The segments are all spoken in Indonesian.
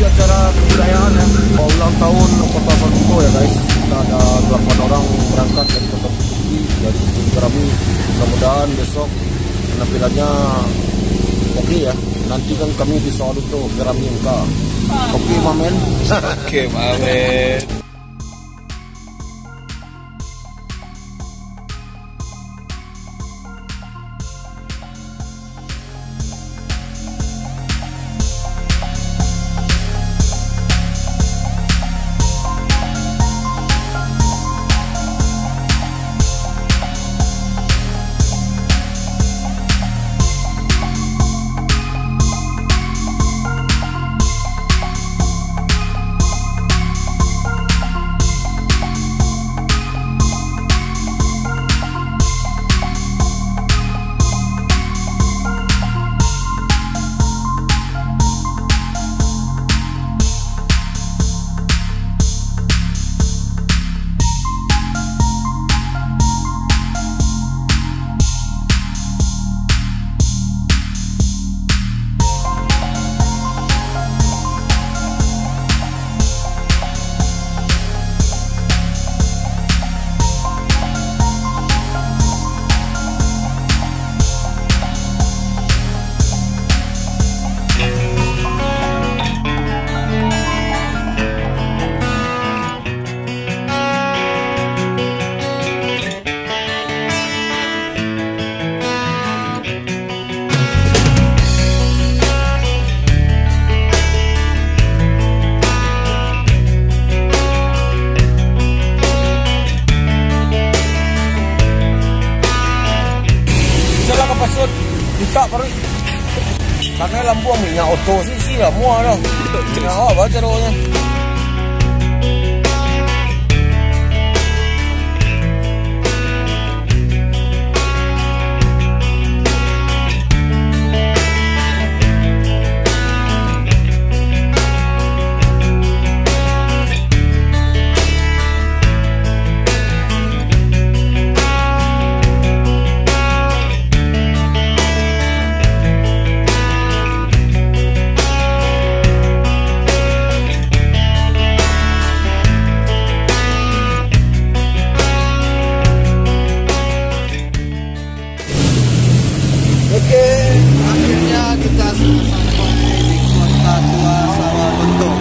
acara kebudayaan ya, ulang tahun Kota Solo ya guys. Kita ada 8 orang berangkat dari Kota Bukit dari kami. Mudah-mudahan besok penampilannya oke ya. Nanti kan kami di Solo tuh Gerami MK. Oke Mamen. Oke Mamen. Kita baru karena lampu minyak auto sih lah mua dah. Nah, baca doanya. Akhirnya kita sampai di Kota Tua Sawalunto.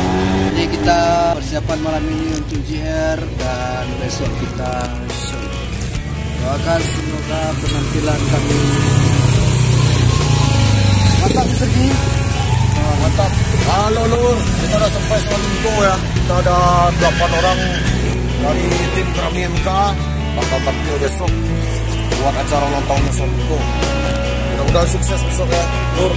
Jadi kita persiapan malam ini untuk JR dan besok kita show. Doakan semoga penampilan kami mantap pergi. Mantap. Halo Lur, kita udah sampai Sawalunto ya. Kita ada 8 orang dari tim Gerami MK bakal tampil besok buat acara ulang tahunnya Sawalunto. Mudah-mudahan sukses besok ya, Lur.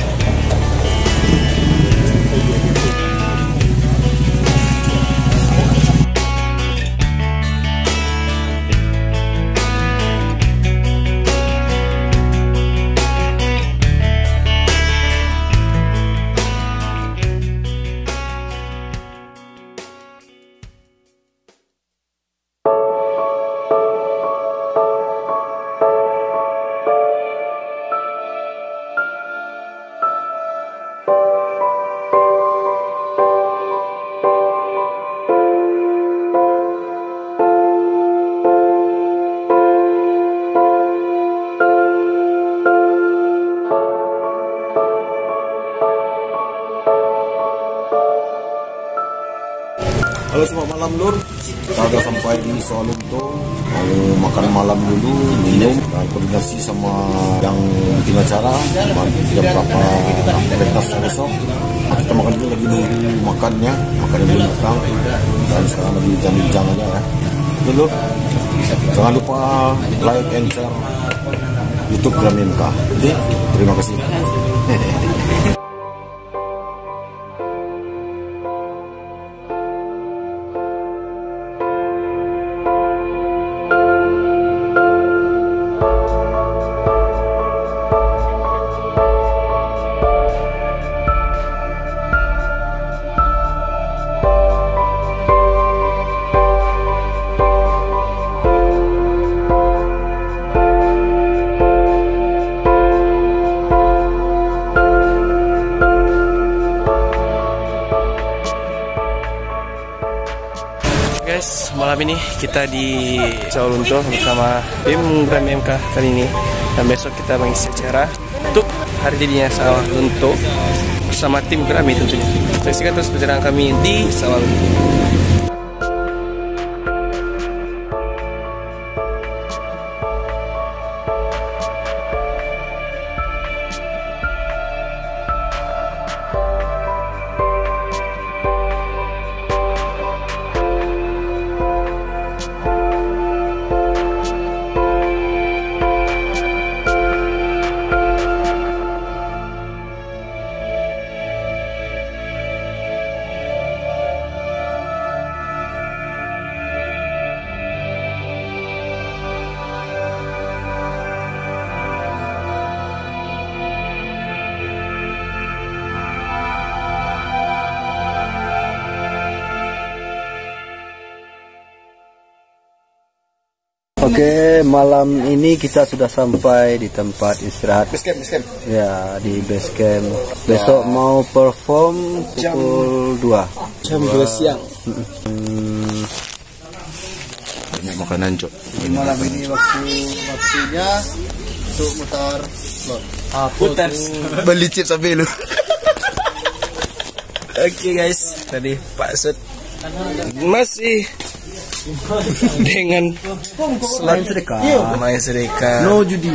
Halo selamat malam Lur, kita udah sampai di Sawalunto. Mau makan malam dulu, minum, dan koordinasi sama yang bikin acara jam berapa pentasnya besok. Nah, kita makan dulu, lagi nunggu makannya belum datang. Dan sekarang lagi jam-jam aja ya. Lur, jangan lupa like and share YouTube Gerami MK. Oke, terima kasih. malam ini kita di Sawalunto bersama tim Grammy MK kali ini, dan besok kita mengisi acara untuk hari jadinya Sawalunto bersama tim Grammy tentunya. Saksikan terus perjalanan kami di Sawalunto. Oke, malam ini kita sudah sampai di tempat istirahat. Base camp. Ya, di base camp. Besok mau perform pukul 2. Jam 2 siang. Banyak makanan, Cok. Malam ini waktunya untuk mutar slot. Putar. Beli chip sampai lu. Oke guys, tadi Pak Sud masih dengan Main sedekah. main sedekah. No judi.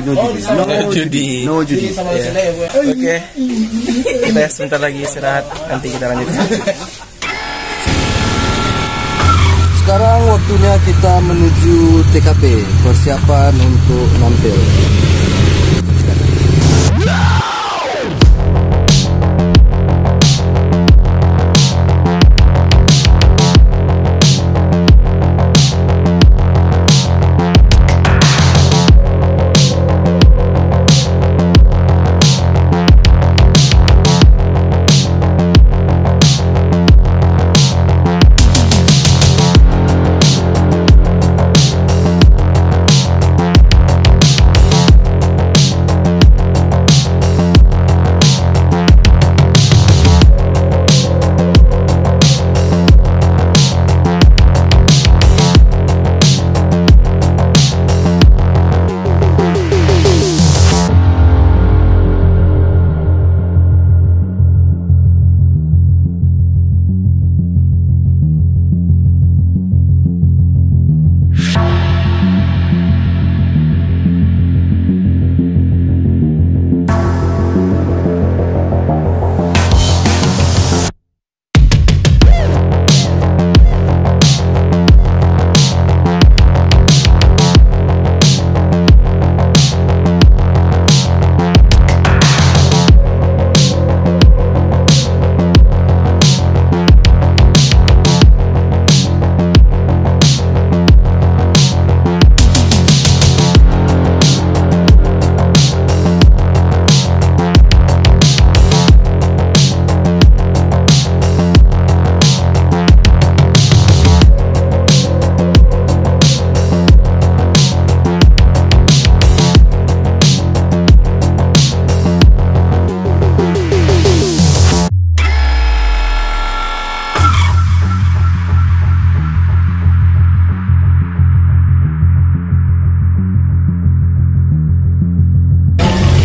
Oke, kita sebentar lagi istirahat, nanti kita lanjut. Sekarang waktunya kita menuju TKP, persiapan untuk nampil.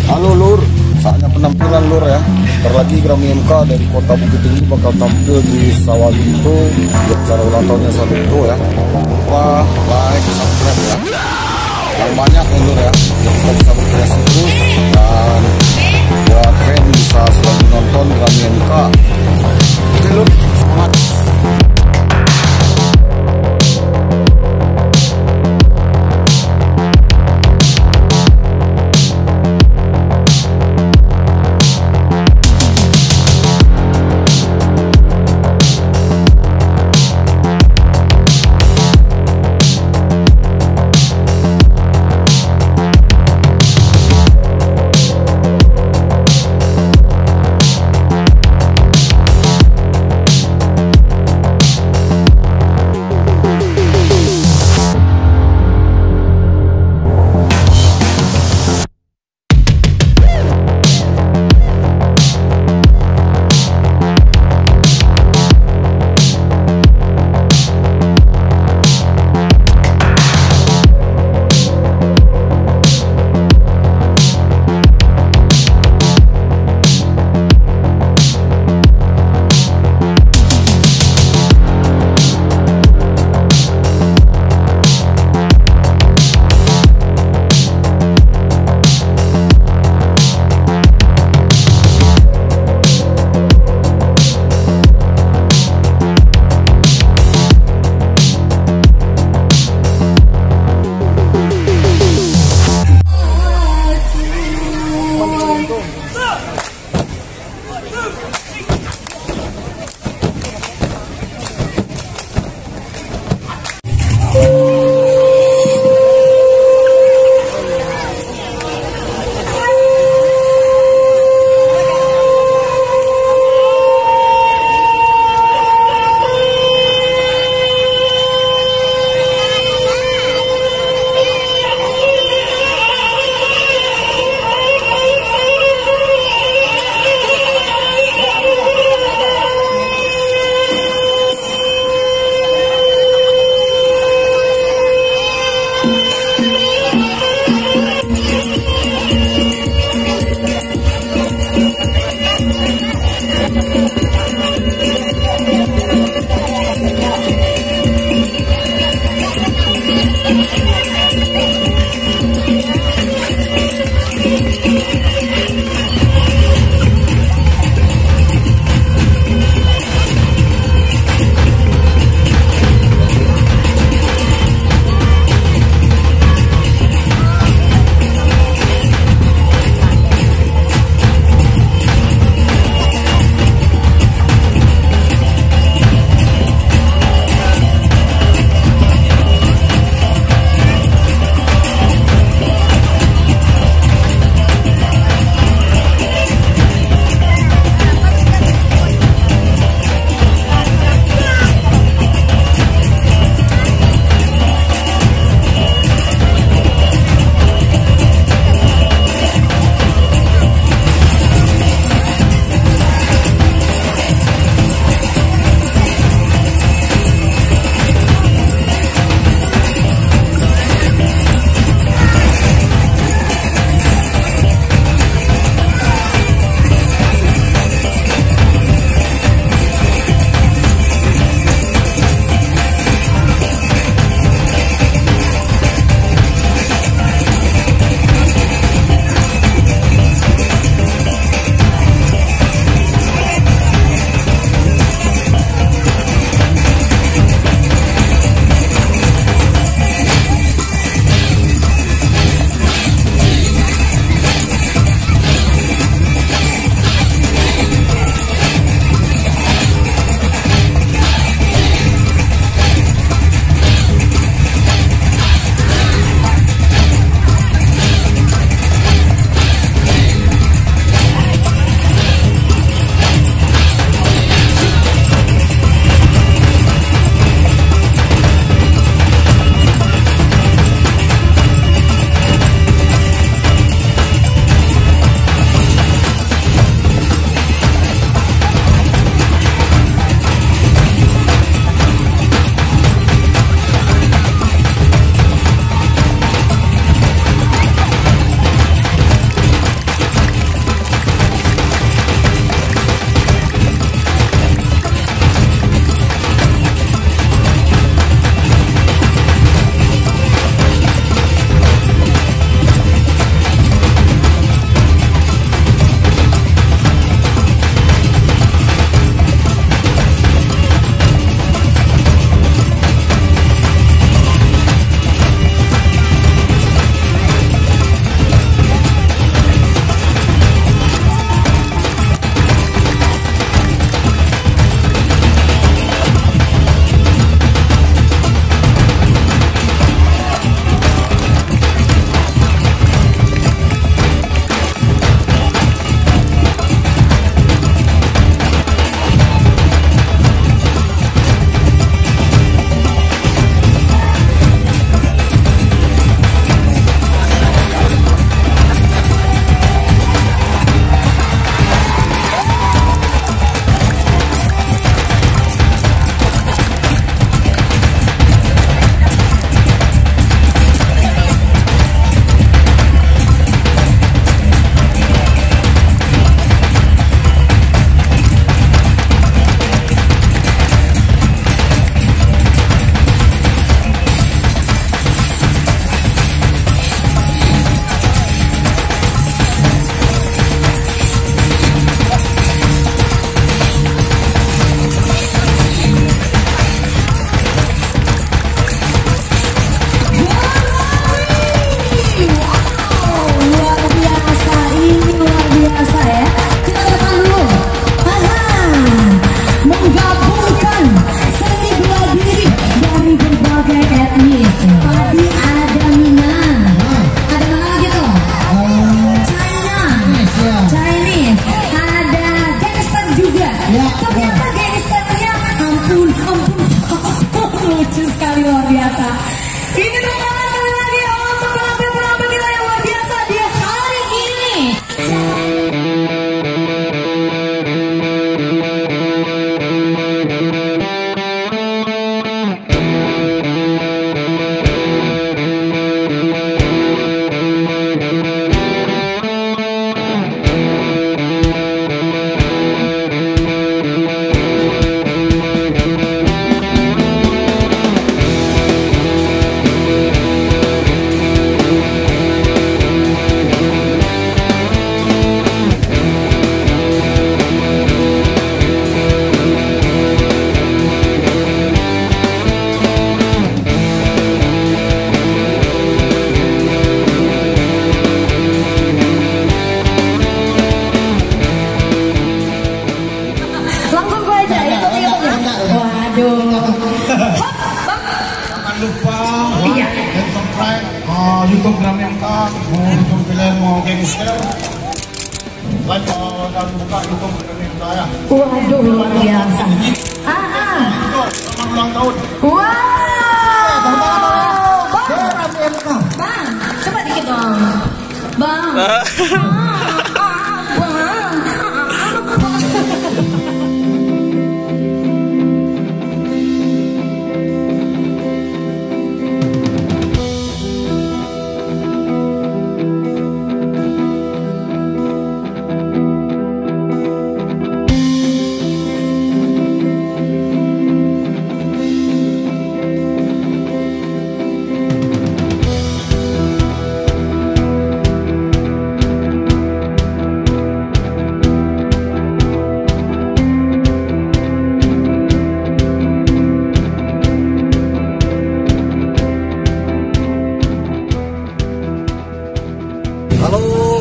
Halo Lur, saatnya penampilan Lur ya. Bentar lagi Grammy MK dari kota Bukit Tinggi bakal tampil di Sawalunto di acara ulang tahunnya Sawalunto ya. Jangan lupa like, subscribe ya. Yang banyak ya Lur ya, biar kita bisa berkreasi terus, dan buat fan bisa selalu nonton Grammy MK. Oke Lur, semangat. untuk Grammy MK, untuk Guillermo Gangster. Like dan buka YouTube Grammy MK ya. Waduh, luar biasa. Selamat ulang tahun. Wow. Bang, coba dikit dong. Bang.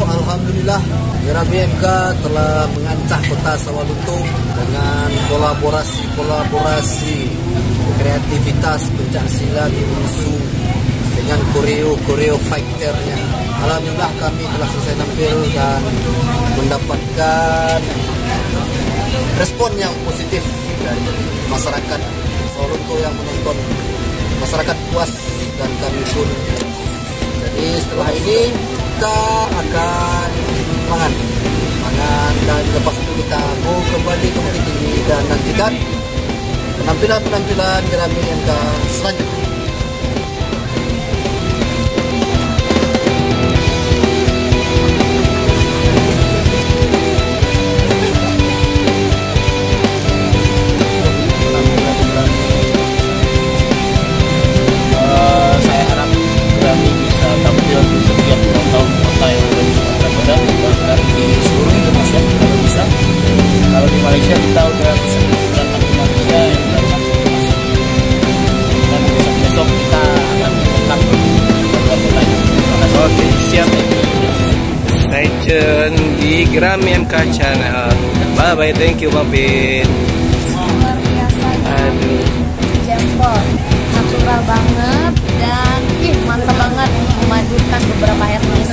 Alhamdulillah, Grammy MK telah mengancah kota Sawalunto dengan kolaborasi kreativitas pencaksilat musuh dengan koreo fighternya. Alhamdulillah kami telah selesai tampil dan mendapatkan respon yang positif dari masyarakat Sawalunto yang menonton. Masyarakat puas dan kami pun. Jadi setelah ini kita akan mangan dan lepas itu kita mau kembali ke Bukit Tinggi dan nantikan penampilan Grammy MK selanjutnya. Saya harap Grammy bisa tampil di setiap ulang tahun kota yang ada di Sumatera Barat, bahkan di seluruh Indonesia kalau bisa. Kalau di Malaysia kita udah bisa datang ke Malaysia yang datang ke Malaysia. Dan besok kita akan lengkap kota kotanya. Oke, siap. Stay tune di Grammy MK Channel. Bye bye, thank you Bang Pin. Luar biasa. Aduh. Jempol. Natural banget dan mantap banget untuk memadukan beberapa etnis.